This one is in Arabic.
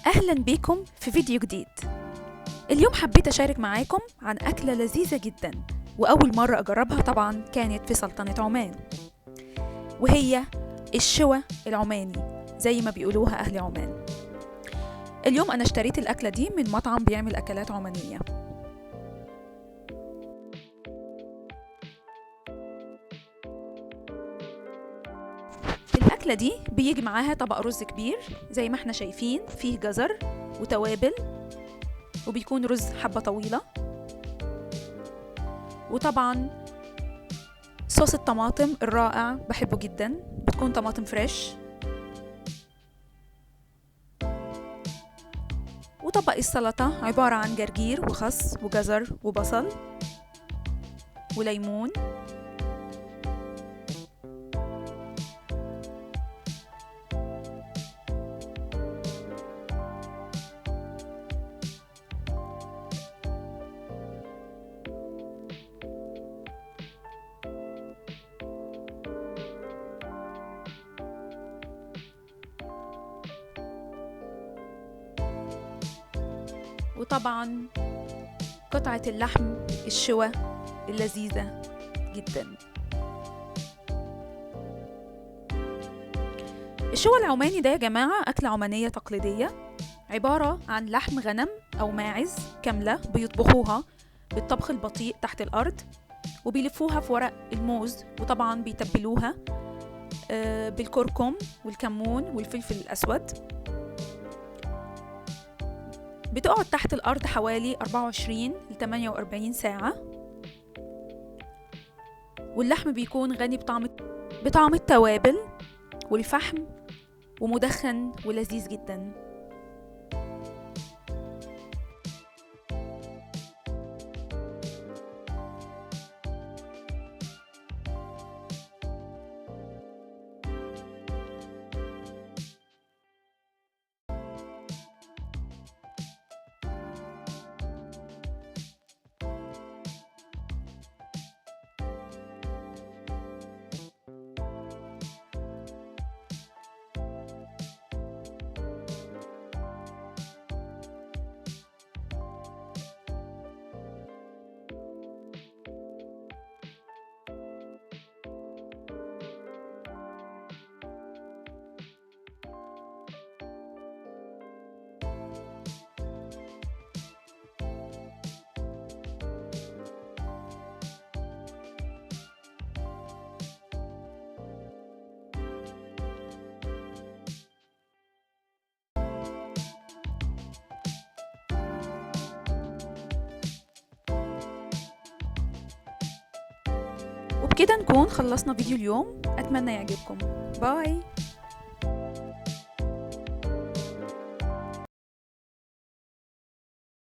أهلا بيكم في فيديو جديد. اليوم حبيت أشارك معاكم عن أكلة لذيذة جدا، وأول مرة أجربها طبعا كانت في سلطنة عمان، وهي الشوى العماني زي ما بيقولوها أهل عمان. اليوم أنا اشتريت الأكلة دي من مطعم بيعمل أكلات عمانية. الأكلة دي بيجي معاها طبق رز كبير زي ما احنا شايفين، فيه جزر وتوابل، وبيكون رز حبة طويلة، وطبعا صوص الطماطم الرائع بحبه جدا، بتكون طماطم فريش، وطبق السلطة عبارة عن جرجير وخس وجزر وبصل وليمون، وطبعا قطعة اللحم الشوى اللذيذة جدا. الشوى العماني ده يا جماعة أكلة عمانية تقليدية، عبارة عن لحم غنم أو ماعز كاملة بيطبخوها بالطبخ البطيء تحت الأرض، وبيلفوها في ورق الموز، وطبعا بيتبلوها بالكركم والكمون والفلفل الأسود. بتقعد تحت الأرض حوالي 24 ل 48 ساعة، واللحم بيكون غني بطعم التوابل والفحم، ومدخن ولذيذ جدا. وبكده نكون خلصنا فيديو اليوم، أتمنى يعجبكم. باي.